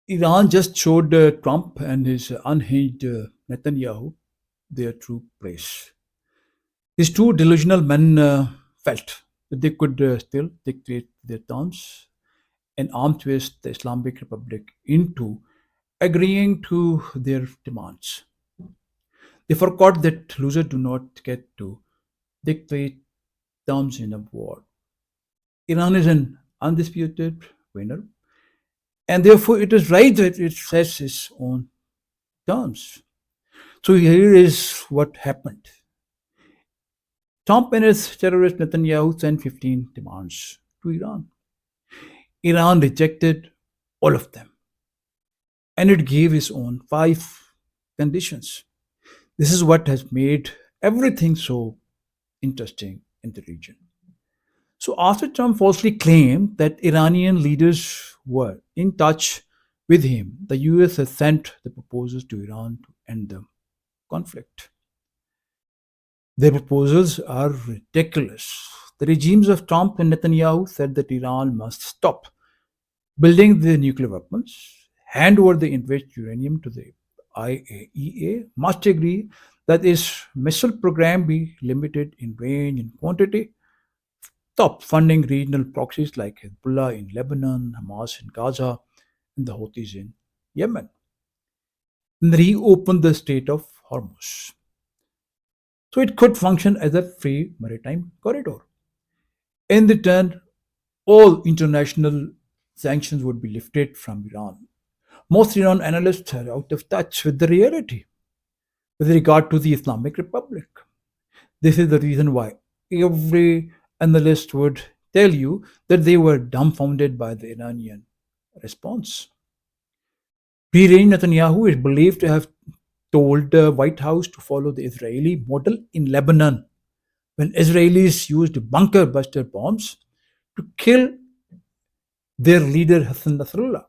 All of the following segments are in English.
Iran just showed Trump and his unhinged Netanyahu their true place. These two delusional men felt that they could still dictate their terms and arm twist the Islamic Republic into agreeing to their demands. They forgot that losers do not get to dictate terms in a war. Iran is an undisputed winner, and therefore it is right that it sets its own terms. So here is what happened. Trump and his terrorist Netanyahu sent 15 demands to Iran. Iran rejected all of them, and it gave its own five conditions. This is what has made everything so interesting in the region. So, after Trump falsely claimed that Iranian leaders were in touch with him, the US has sent the proposals to Iran to end the conflict. Their proposals are ridiculous. The regimes of Trump and Netanyahu said that Iran must stop building the nuclear weapons, hand over the enriched uranium to the IAEA, must agree that its missile program be limited in range and quantity, stop funding regional proxies like Hezbollah in Lebanon, Hamas in Gaza, and the Houthis in Yemen, and reopen the Strait of Hormuz so it could function as a free maritime corridor. In return, all international sanctions would be lifted from Iran. Most Iran analysts are out of touch with the reality with regard to the Islamic Republic. This is the reason why every analyst would tell you that they were dumbfounded by the Iranian response. Pre-range Netanyahu is believed to have told the White House to follow the Israeli model in Lebanon when Israelis used bunker buster bombs to kill their leader Hassan Nasrallah.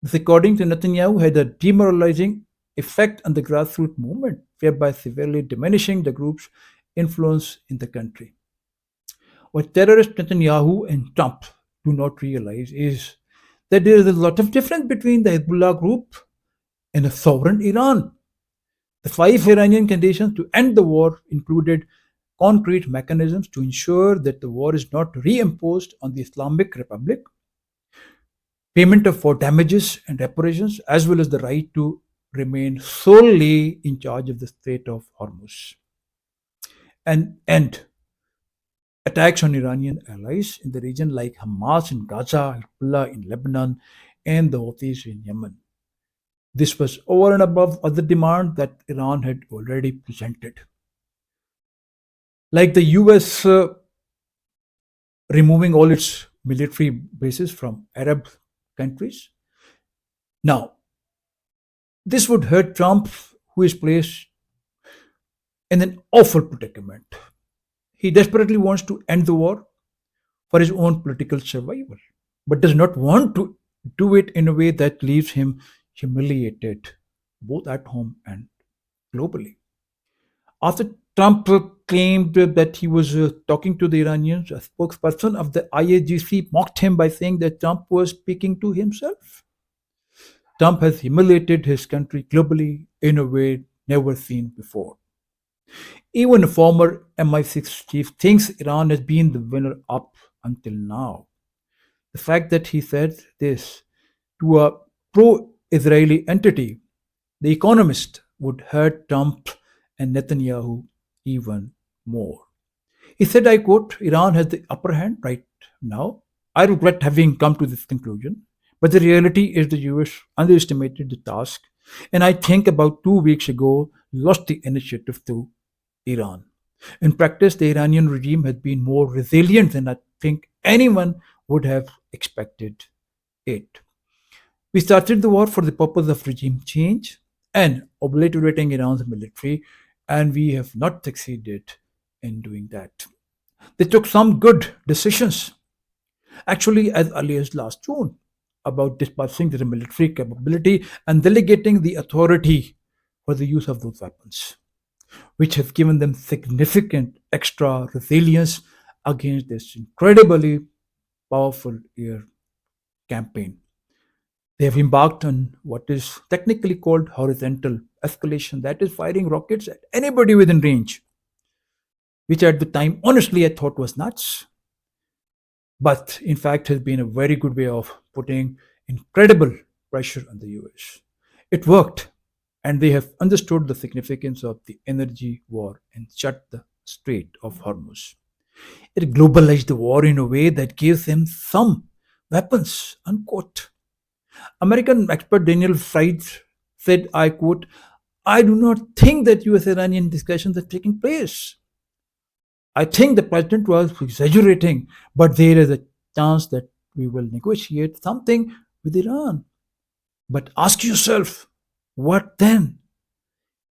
This, according to Netanyahu, had a demoralizing effect on the grassroots movement, thereby severely diminishing the group's influence in the country. What terrorist Netanyahu and Trump do not realize is that there is a lot of difference between the Hezbollah group and a sovereign Iran. The five Iranian conditions to end the war included concrete mechanisms to ensure that the war is not reimposed on the Islamic Republic, payment of for damages and reparations, as well as the right to remain solely in charge of the Strait of Hormuz, and end attacks on Iranian allies in the region like Hamas in Gaza, Hezbollah in Lebanon, and the Houthis in Yemen. This was over and above other demands that Iran had already presented, like the US removing all its military bases from Arab countries. Now, this would hurt Trump, who is placed in an awful predicament. He desperately wants to end the war for his own political survival, but does not want to do it in a way that leaves him humiliated, both at home and globally. After Trump claimed that he was talking to the Iranians, a spokesperson of the IAGC mocked him by saying that Trump was speaking to himself. Trump has humiliated his country globally in a way never seen before. Even a former MI6 chief thinks Iran has been the winner up until now. The fact that he said this to a pro Israeli entity, The Economist, would hurt Trump and Netanyahu even more. He said, I quote, Iran has the upper hand right now. I regret having come to this conclusion, but the reality is the US underestimated the task, and I think about 2 weeks ago lost the initiative to Iran. In practice, the Iranian regime has been more resilient than I think anyone would have expected it. We started the war for the purpose of regime change and obliterating Iran's military, and we have not succeeded in doing that. They took some good decisions, actually, as early as last June, about dispersing their military capability and delegating the authority for the use of those weapons, which has given them significant extra resilience against this incredibly powerful air campaign. They have embarked on what is technically called horizontal escalation, that is, firing rockets at anybody within range, which at the time, honestly, I thought was nuts, but in fact has been a very good way of putting incredible pressure on the US. It worked, and they have understood the significance of the energy war and shut the Strait of Hormuz. It globalized the war in a way that gives them some weapons, unquote. American expert Daniel Fried said, I quote, I do not think that US Iranian discussions are taking place. I think the president was exaggerating, but there is a chance that we will negotiate something with Iran. But ask yourself, what then?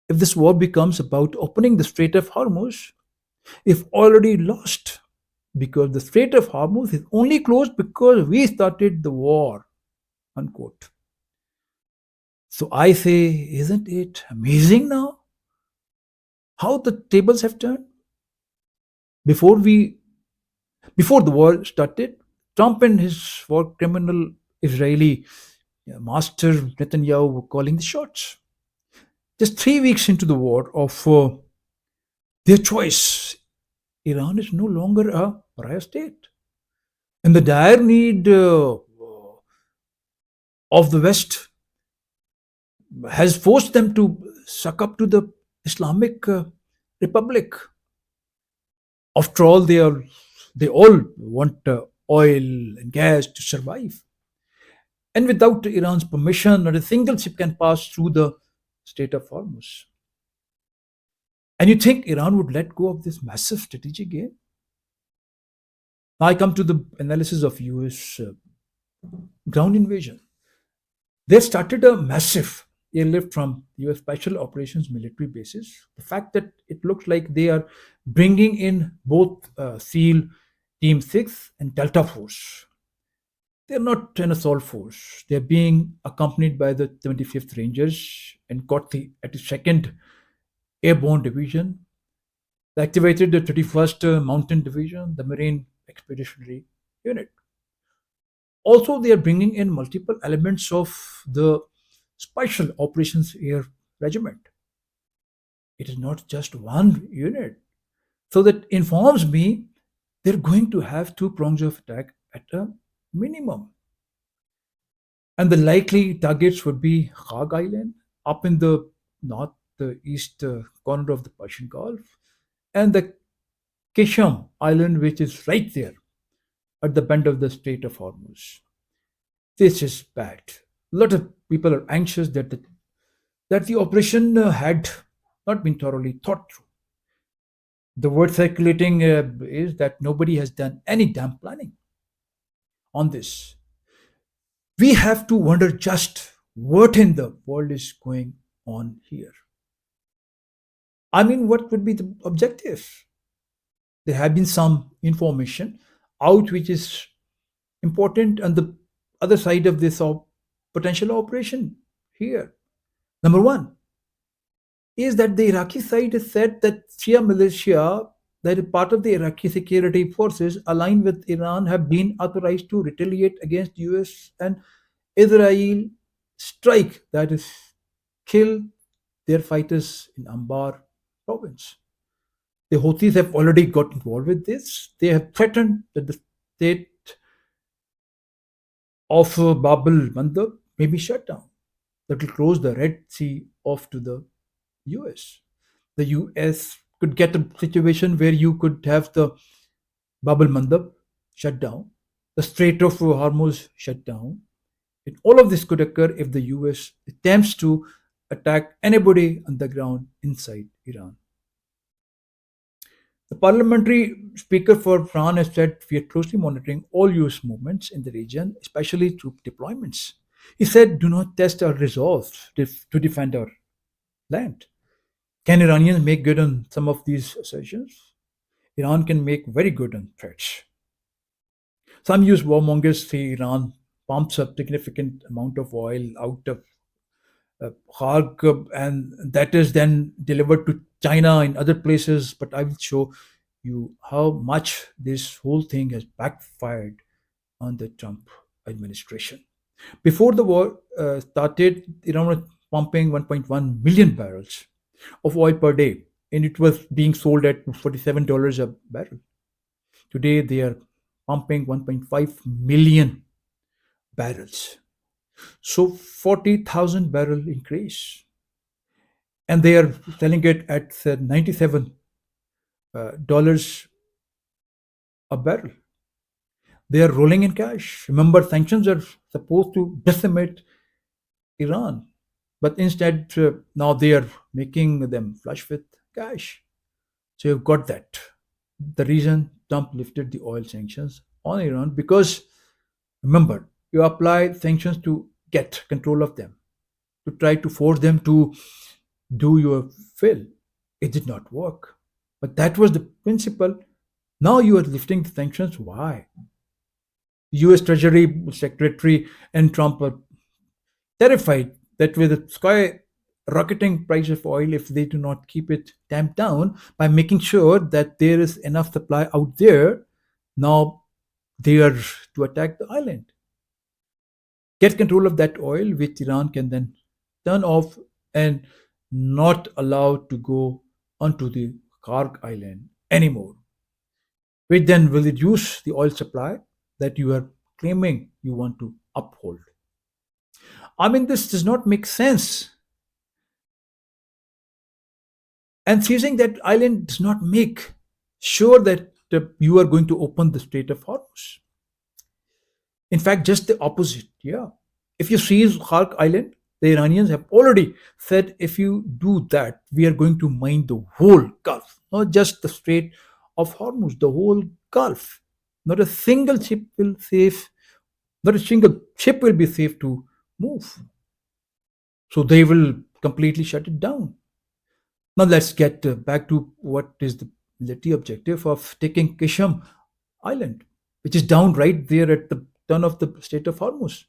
If this war becomes about opening the Strait of Hormuz, if already lost, because the Strait of Hormuz is only closed because we started the war, unquote. So I say, isn't it amazing now how the tables have turned? Before we before the war started, Trump and his war criminal Israeli master Netanyahu were calling the shots. Just 3 weeks into the war of their choice, Iran is no longer a pariah state. And the dire need of the West has forced them to suck up to the Islamic Republic. After all, they all want oil and gas to survive. And without Iran's permission, not a single ship can pass through the Strait of Hormuz. And you think Iran would let go of this massive strategic gain? Now I come to the analysis of US ground invasion. They started a massive airlift from US special operations military bases. The fact that it looks like they are bringing in both SEAL Team 6 and Delta Force. They're not an assault force. They're being accompanied by the 75th Rangers and got the 82nd Airborne Division. They activated the 31st Mountain Division, the Marine Expeditionary Unit. Also, they are bringing in multiple elements of the Special Operations Air Regiment. It is not just one unit. So that informs me they're going to have two prongs of attack at a minimum. And the likely targets would be Hog Island up in the north, the east corner of the Persian Gulf, and the Kisham Island, which is right there at the bend of the Strait of Hormuz. This is bad. A lot of people are anxious that the operation had not been thoroughly thought through. The word circulating is that nobody has done any damn planning on this. We have to wonder just what in the world is going on here. I mean, what would be the objective? There have been some information out which is important on the other side of this potential operation here. Number one is that the Iraqi side has said that Shia militia, that is part of the Iraqi security forces aligned with Iran, have been authorized to retaliate against US and Israel strike, that is, kill their fighters in Anbar province. The Houthis have already got involved with this. They have threatened that the state of Bab al Mandab may be shut down. That will close the Red Sea off to the US. The US could get a situation where you could have the Bab al Mandab shut down, the Strait of Hormuz shut down. And all of this could occur if the US attempts to attack anybody on the ground inside Iran. The parliamentary speaker for Iran has said we are closely monitoring all US movements in the region, especially troop deployments. He said, do not test our resolve to defend our land. Can Iranians make good on some of these assertions? Iran can make very good on threats. Some US warmongers say Iran pumps a significant amount of oil out of Kharkov, and that is then delivered to China and other places. But I will show you how much this whole thing has backfired on the Trump administration. Before the war started, Iran was pumping 1.1 million barrels of oil per day, and it was being sold at $47 a barrel. Today, they are pumping 1.5 million barrels. So 40,000 barrel increase. And they are selling it at $97 dollars a barrel. They are rolling in cash. Remember, sanctions are supposed to decimate Iran, but instead, now they are making them flush with cash. So you've got that. The reason Trump lifted the oil sanctions on Iran because remember, you apply sanctions to get control of them, to try to force them to do your will. It did not work. But that was the principle. Now you are lifting the sanctions. Why? US Treasury Secretary and Trump are terrified that with the sky rocketing price of oil, if they do not keep it tamped down by making sure that there is enough supply out there, now they are to attack the island, get control of that oil, which Iran can then turn off and not allowed to go onto the Karg island anymore, which then will reduce the oil supply that you are claiming you want to uphold. I mean, this does not make sense. And seizing that island does not make sure that you are going to open the Strait of Hormuz. In fact, just the opposite. Yeah. If you seize Khark Island, the Iranians have already said if you do that, we are going to mine the whole Gulf, not just the Strait of Hormuz, the whole Gulf. Not a single ship will safe, not a single ship will be safe to move. So they will completely shut it down. Now let's get back to what is the military objective of taking Kisham Island, which is down right there at the turn of the Strait of Hormuz.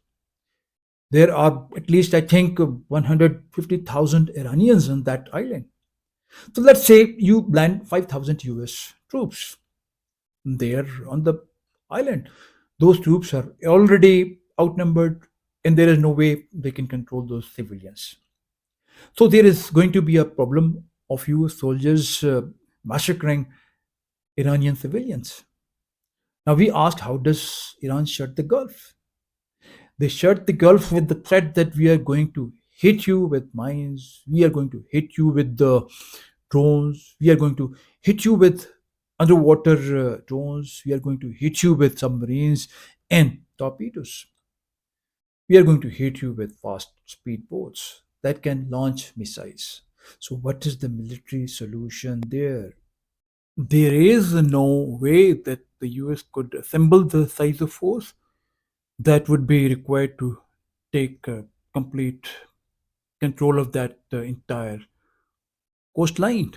There are at least, I think, 150,000 Iranians on that island. So let's say you land 5,000 US troops there on the island. Those troops are already outnumbered, and there is no way they can control those civilians. So there is going to be a problem of US soldiers massacring Iranian civilians. Now we asked, how does Iran shut the Gulf? They shut the Gulf with the threat that we are going to hit you with mines, we are going to hit you with the drones, we are going to hit you with underwater drones, we are going to hit you with submarines and torpedoes. We are going to hit you with fast speedboats that can launch missiles. So, what is the military solution there? There is no way that the US could assemble the size of force that would be required to take complete control of that entire coastline.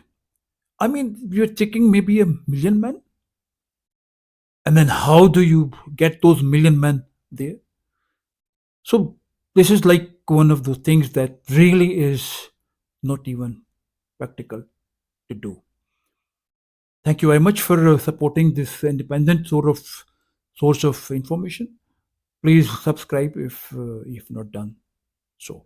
I mean, you're taking maybe a million men, and then how do you get those million men there? So, this is like one of those things that really is not even practical to do. Thank you very much for supporting this independent source of information. Please subscribe if you've not done so.